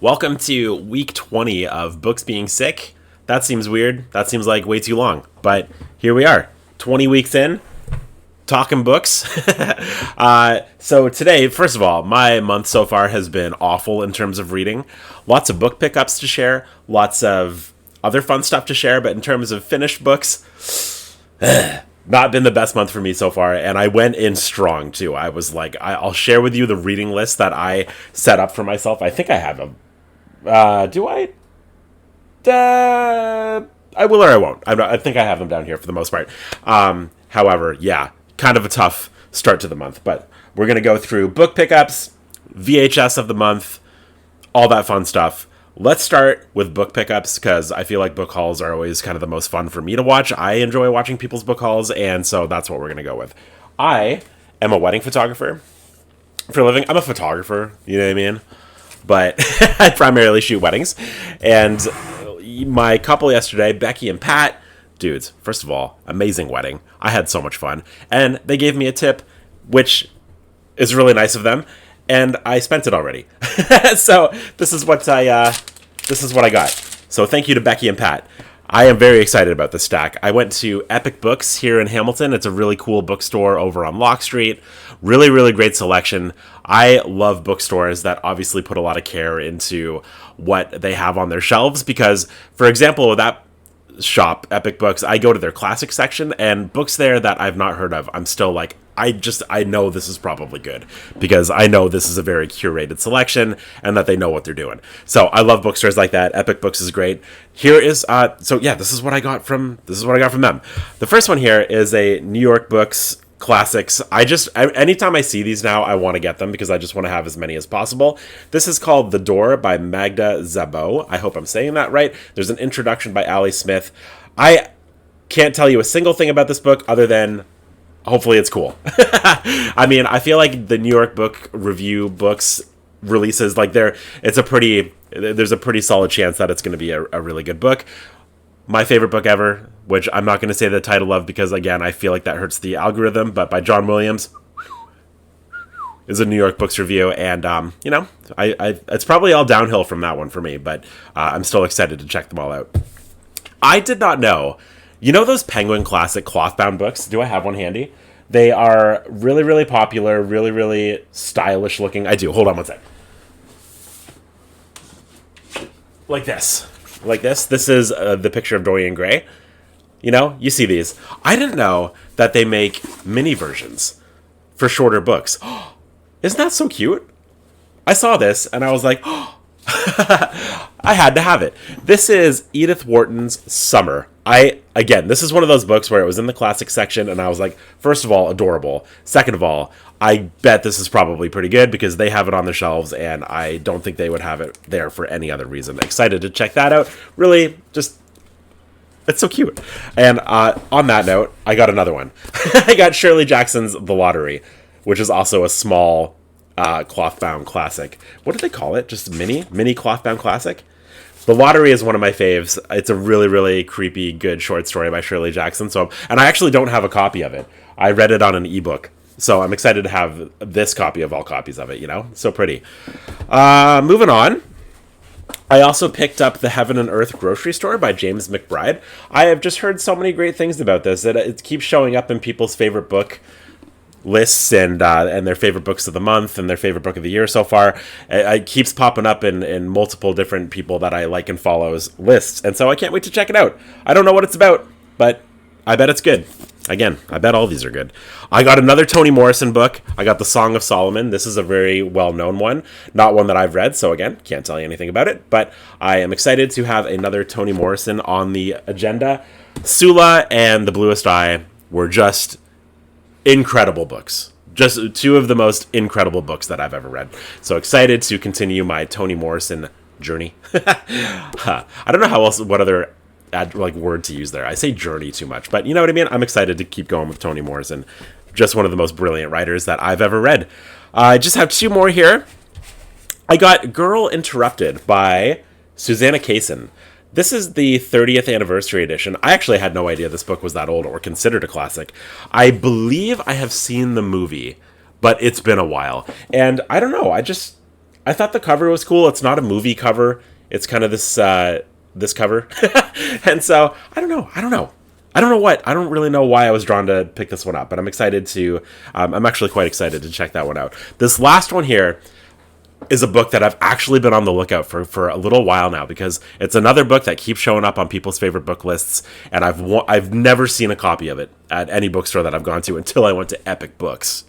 Welcome to week 20 of Books Being Sick. That seems weird. That seems like way too long. But here we are, 20 weeks in, talking books. So today, first of all, my month so far has been awful in terms of reading. Lots of book pickups to share, lots of other fun stuff to share, but in terms of finished books, not been the best month for me so far, and I went in strong too. I was like, I'll share with you the reading list that I set up for myself. I think I have a do I? I will or I won't. I think I have them down here for the most part. However, yeah, kind of a tough start to the month. But we're going to go through book pickups, VHS of the month, all that fun stuff. Let's start with book pickups because I feel like book hauls are always kind of the most fun for me to watch. I enjoy watching people's book hauls, and so that's what we're going to go with. I am a wedding photographer for a living. I'm a photographer, you know what I mean? But I primarily shoot weddings. And my couple yesterday, Becky and Pat, dudes, first of all, amazing wedding. I had so much fun. And they gave me a tip, which is really nice of them. And I spent it already. So this is what I got. So thank you to Becky and Pat. I am very excited about this stack. I went to Epic Books here in Hamilton. It's a really cool bookstore over on Locke Street. Really, really great selection. I love bookstores that obviously put a lot of care into what they have on their shelves because, for example, with that shop, Epic Books, I go to their classic section and books there that I've not heard of, I'm still like, I know this is probably good because I know this is a very curated selection and that they know what they're doing. So I love bookstores like that. Epic Books is great. Here is, this is what I got from them. The first one here is a New York Books classics. Anytime I see these now, I want to get them because I just want to have as many as possible. This is called The Door by Magda Szabo. I hope I'm saying that right. There's an introduction by Ali Smith. I can't tell you a single thing about this book other than hopefully it's cool. I mean, I feel like the New York Book Review books releases, there's a pretty solid chance that it's going to be a really good book. My favorite book ever, which I'm not going to say the title of because, again, I feel like that hurts the algorithm, but by John Williams, is a New York Books Review, and, it's probably all downhill from that one for me, but I'm still excited to check them all out. I did not know. You know those Penguin Classic cloth-bound books? Do I have one handy? They are really, really popular, really, really stylish looking. I do. Hold on one sec. Like this. This is the picture of Dorian Gray. You know, you see these. I didn't know that they make mini versions for shorter books. Isn't that so cute? I saw this and I was like, I had to have it. This is Edith Wharton's Summer. This is one of those books where it was in the classic section and I was like, first of all, adorable. Second of all, I bet this is probably pretty good because they have it on the shelves and I don't think they would have it there for any other reason. Excited to check that out. Really, just, it's so cute. And on that note, I got another one. I got Shirley Jackson's The Lottery, which is also a small cloth-bound classic. What do they call it? Just mini cloth-bound classic? The Lottery is one of my faves. It's a really, really creepy, good short story by Shirley Jackson. And I actually don't have a copy of it. I read it on an ebook. So I'm excited to have this copy of all copies of it, you know? So pretty. Moving on. I also picked up The Heaven and Earth Grocery Store by James McBride. I have just heard so many great things about this. It keeps showing up in people's favorite book lists and their favorite books of the month and their favorite book of the year so far. It keeps popping up in multiple different people that I like and follows lists. And so I can't wait to check it out. I don't know what it's about, but I bet it's good. Again, I bet all these are good. I got another Toni Morrison book. I got The Song of Solomon. This is a very well-known one. Not one that I've read, so again, can't tell you anything about it. But I am excited to have another Toni Morrison on the agenda. Sula and The Bluest Eye were just incredible books. Just two of the most incredible books that I've ever read. So excited to continue my Toni Morrison journey. I don't know what other word to use there. I say journey too much, but you know what I mean? I'm excited to keep going with Toni Morrison. Just one of the most brilliant writers that I've ever read. I just have two more here. I got Girl Interrupted by Susanna Kaysen. This is the 30th anniversary edition. I actually had no idea this book was that old or considered a classic. I believe I have seen the movie, but it's been a while. And I don't know, I thought the cover was cool. It's not a movie cover. It's kind of this cover. And so, I don't know. I don't really know why I was drawn to pick this one up, but I'm excited to, I'm actually quite excited to check that one out. This last one here is a book that I've actually been on the lookout for a little while now, because it's another book that keeps showing up on people's favorite book lists, and I've never seen a copy of it at any bookstore that I've gone to until I went to Epic Books.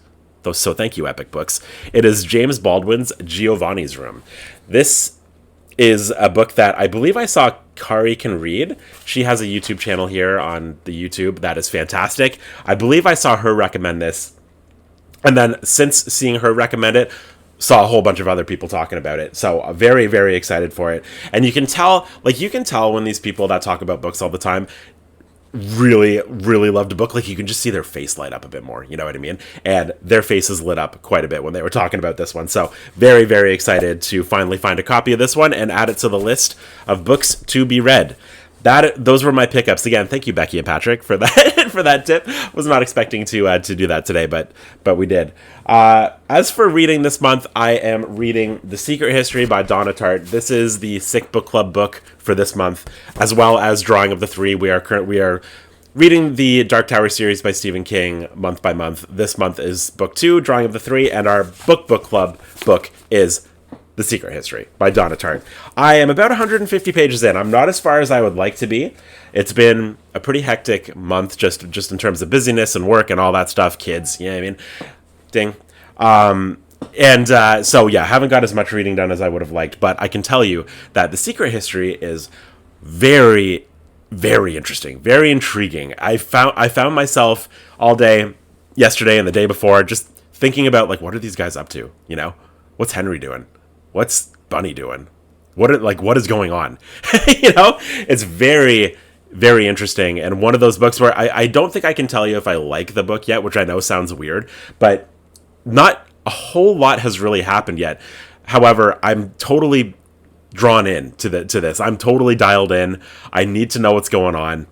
So thank you, Epic Books. It is James Baldwin's Giovanni's Room. This is a book that I believe I saw Kari Can Read. She has a YouTube channel here on the YouTube that is fantastic. I believe I saw her recommend this, and then since seeing her recommend it, saw a whole bunch of other people talking about it. So very, very excited for it. And you can tell when these people that talk about books all the time really, really loved a book. Like, you can just see their face light up a bit more, you know what I mean? And their faces lit up quite a bit when they were talking about this one. So very, very excited to finally find a copy of this one and add it to the list of books to be read. Those were my pickups. Again, thank you, Becky and Patrick, for that for that tip. Was not expecting to do that today, but we did. As for reading this month, I am reading The Secret History by Donna Tartt. This is the Sick Book Club book for this month, as well as Drawing of the Three. We are reading the Dark Tower series by Stephen King month by month. This month is book 2, Drawing of the Three, and our book club book is The Secret History by Donna Tartt. I am about 150 pages in. I'm not as far as I would like to be. It's been a pretty hectic month, just in terms of busyness and work and all that stuff. Kids, you know what I mean? Ding. So yeah, haven't got as much reading done as I would have liked, but I can tell you that The Secret History is very, very interesting, very intriguing. I found myself all day yesterday and the day before just thinking about, like, what are these guys up to? You know, what's Henry doing? What's Bunny doing? What is going on? You know, it's very, very interesting. And one of those books where I don't think I can tell you if I like the book yet, which I know sounds weird, but not a whole lot has really happened yet. However, I'm totally drawn in to this. I'm totally dialed in. I need to know what's going on.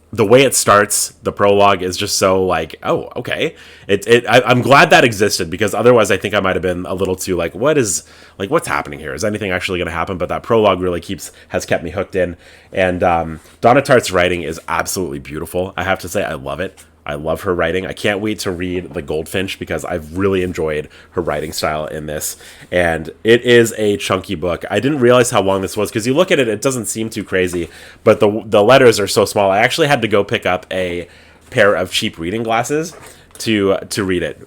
The way it starts, the prologue, is just so like, oh, okay. I'm glad that existed, because otherwise I think I might have been a little too like, what's happening here? Is anything actually going to happen? But that prologue really has kept me hooked in. And Donna Tartt's writing is absolutely beautiful. I have to say, I love it. I love her writing. I can't wait to read The Goldfinch, because I've really enjoyed her writing style in this. And it is a chunky book. I didn't realize how long this was, because you look at it, it doesn't seem too crazy, but the letters are so small. I actually had to go pick up a pair of cheap reading glasses to read it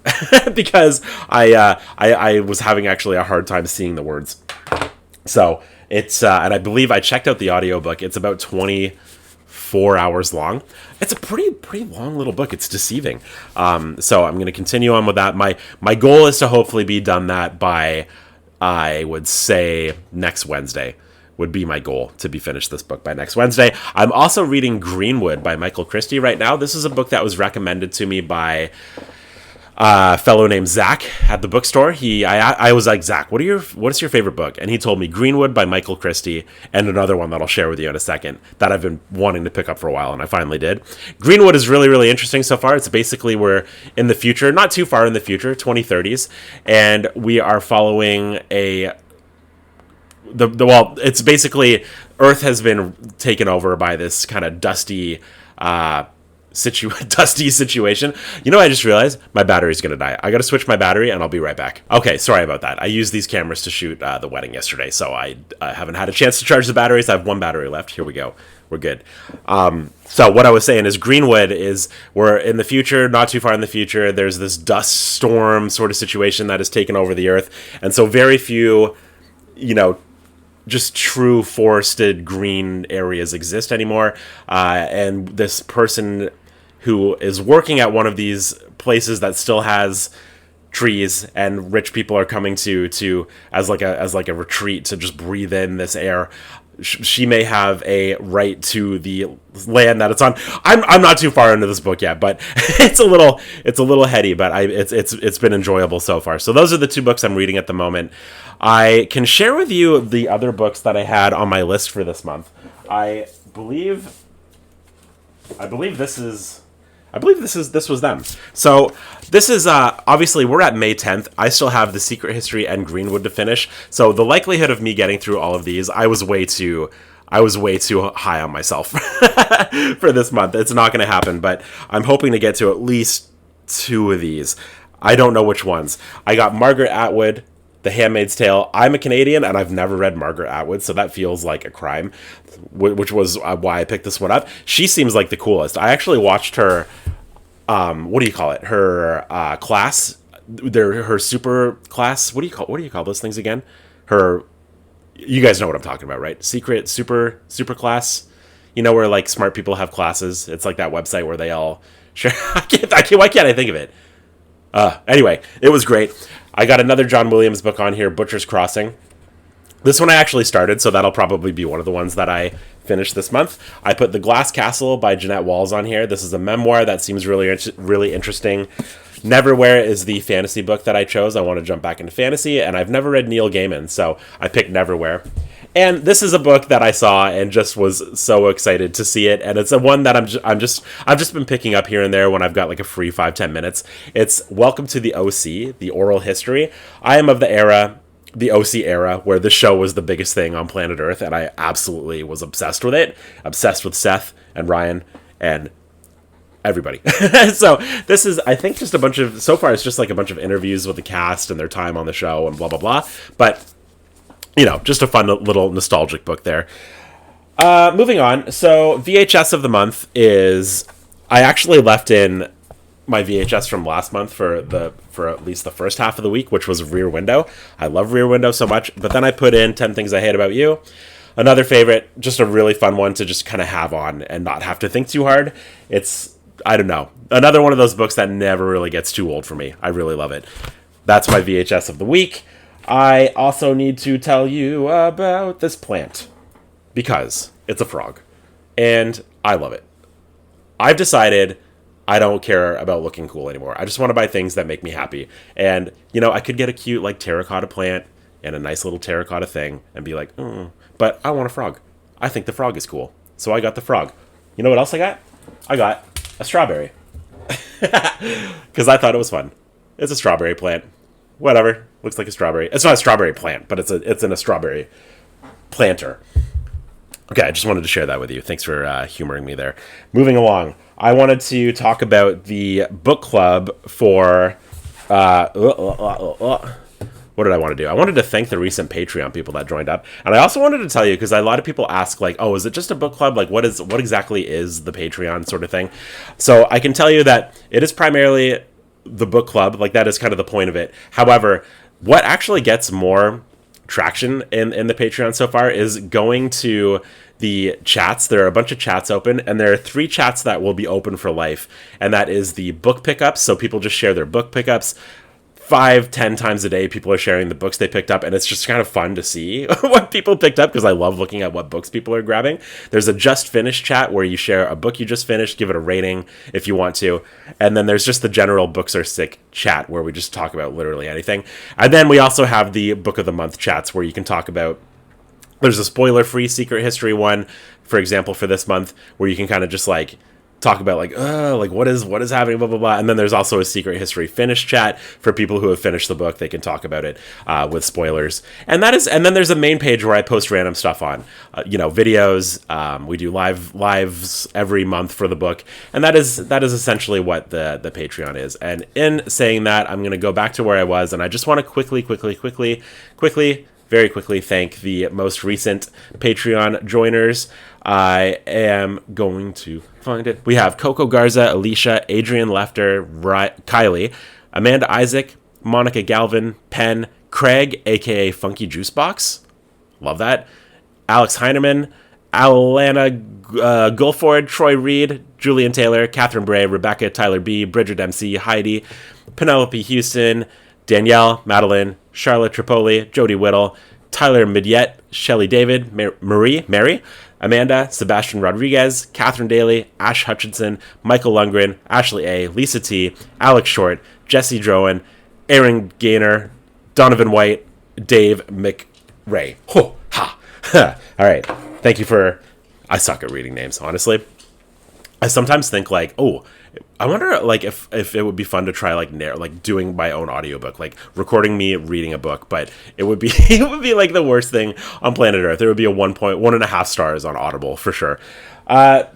because I was having actually a hard time seeing the words. So it's and I believe I checked out the audiobook. It's about 24 hours long. It's a pretty long little book. It's deceiving. So I'm going to continue on with that. My goal is to hopefully be done that by, I would say, next Wednesday would be my goal, to be finished this book by next Wednesday. I'm also reading Greenwood by Michael Christie right now. This is a book that was recommended to me by a fellow named Zach at the bookstore. I was like, Zach, what is your favorite book? And he told me Greenwood by Michael Christie, and another one that I'll share with you in a second that I've been wanting to pick up for a while, and I finally did. Greenwood is really, really interesting so far. It's basically, we're in the future, not too far in the future, 2030s, and we are following it's basically Earth has been taken over by this kind of dusty situation. You know, I just realized my battery's gonna die. I gotta switch my battery, and I'll be right back. Okay, sorry about that. I used these cameras to shoot the wedding yesterday, so I haven't had a chance to charge the batteries. I have one battery left. Here we go. We're good. So what I was saying is Greenwood is, we're in the future, not too far in the future. There's this dust storm sort of situation that has taken over the Earth, and so very few, just true forested green areas exist anymore. And this person who is working at one of these places that still has trees, and rich people are coming to as like a retreat to just breathe in this air. She may have a right to the land that it's on. I'm not too far into this book yet, but it's a little heady, but it's been enjoyable so far. So those are the two books I'm reading at the moment. I can share with you the other books that I had on my list for this month. I believe this is I believe this was them. So this is obviously we're at May 10th. I still have The Secret History and Greenwood to finish. So the likelihood of me getting through all of these, I was way too high on myself for this month. It's not going to happen, but I'm hoping to get to at least 2 of these. I don't know which ones. I got Margaret Atwood, The Handmaid's Tale. I'm a Canadian, and I've never read Margaret Atwood, so that feels like a crime, which was why I picked this one up. She seems like the coolest. I actually watched her, what do you call it? Her class, her super class. What do you call those things again? You guys know what I'm talking about, right? Secret super class. You know where like smart people have classes. It's like that website where they all share. Why can't I think of it? Anyway, it was great. I got another John Williams book on here, Butcher's Crossing. This one I actually started, so that'll probably be one of the ones that I finish this month. I put The Glass Castle by Jeanette Walls on here. This is a memoir that seems really interesting. Neverwhere is the fantasy book that I chose. I want to jump back into fantasy, and I've never read Neil Gaiman, so I picked Neverwhere. And this is a book that I saw and just was so excited to see it. And it's a one that I've just been picking up here and there when I've got like a free 5-10 minutes. It's Welcome to the OC, the oral history. I am of the OC era, where the show was the biggest thing on planet Earth, and I absolutely was obsessed with it. Obsessed with Seth and Ryan and everybody. So this is, I think, just so far it's just like a bunch of interviews with the cast and their time on the show and blah, blah, blah. But just a fun little nostalgic book there. Moving on. So VHS of the month is, I actually left in my VHS from last month for at least the first half of the week, which was Rear Window. I love Rear Window so much, but then I put in 10 Things I Hate About You. Another favorite, just a really fun one to just kind of have on and not have to think too hard. It's, I don't know, another one of those books that never really gets too old for me. I really love it. That's my VHS of the week. I also need to tell you about this plant because it's a frog and I love it. I've decided I don't care about looking cool anymore. I just want to buy things that make me happy. And, I could get a cute like terracotta plant and a nice little terracotta thing and be like, but I want a frog. I think the frog is cool. So I got the frog. You know what else I got? I got a strawberry. Because I thought it was fun. It's a strawberry plant. Whatever. Looks like a strawberry. It's not a strawberry plant, but it's in a strawberry planter. Okay, I just wanted to share that with you. Thanks for humoring me there. Moving along, I wanted to talk about the book club for... what did I want to do? I wanted to thank the recent Patreon people that joined up. And I also wanted to tell you, because a lot of people ask, like, oh, is it just a book club? Like, what exactly is the Patreon sort of thing? So I can tell you that it is primarily the book club. Like, that is kind of the point of it. However, what actually gets more traction in the Patreon so far is going to the chats. There are a bunch of chats open, and there are 3 chats that will be open for life. And that is the book pickups. So people just share their book pickups. 5-10 times a day, people are sharing the books they picked up, and it's just kind of fun to see what people picked up, because I love looking at what books people are grabbing. There's a just finished chat where you share a book you just finished, give it a rating if you want to, and then there's just the general books are sick chat where we just talk about literally anything. And then we also have the book of the month chats where you can talk about, there's a spoiler-free Secret History one, for example, for this month, where you can kind of just like talk about what is happening, blah, blah, blah. And then there's also a Secret History finish chat for people who have finished the book. They can talk about it with spoilers. And then there's a main page where I post random stuff on, videos. We do lives every month for the book. And that is essentially what the Patreon is. And in saying that, I'm going to go back to where I was. And I just want to quickly, very quickly thank the most recent Patreon joiners. I am going to find it. We have Coco Garza, Alicia, Adrian Lefter, Kylie, Amanda Isaac, Monica Galvin, Penn, Craig, aka Funky Juicebox. Love that. Alex Heineman, Alana Gulford, Troy Reed, Julian Taylor, Catherine Bray, Rebecca, Tyler B, Bridget MC, Heidi, Penelope Houston, Danielle, Madeline, Charlotte Tripoli, Jody Whittle, Tyler Midyet, Shelley David, Mary, Amanda, Sebastian Rodriguez, Catherine Daly, Ash Hutchinson, Michael Lundgren, Ashley A, Lisa T, Alex Short, Jesse Drowan, Aaron Gaynor, Donovan White, Dave McRae. Ho, ha. All right. Thank you for... I suck at reading names, honestly. I sometimes think like, oh, I wonder, like, if it would be fun to try, like, like doing my own audiobook, like recording me reading a book, but it would be it would be like the worst thing on planet Earth. There would be a 1.1.5 stars on Audible for sure.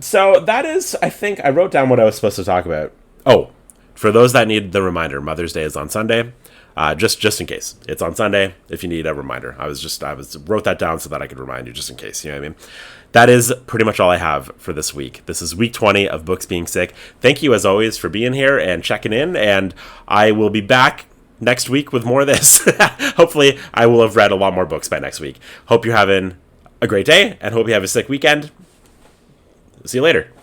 So that is, I think I wrote down what I was supposed to talk about. Oh, for those that need the reminder, Mother's Day is on Sunday. Just in case it's on Sunday. If you need a reminder, I wrote that down so that I could remind you, just in case. You know what I mean? That is pretty much all I have for this week. This is week 20 of Books Being Sick. Thank you as always for being here and checking in, and I will be back next week with more of this. Hopefully, I will have read a lot more books by next week. Hope you're having a great day, and hope you have a sick weekend. See you later.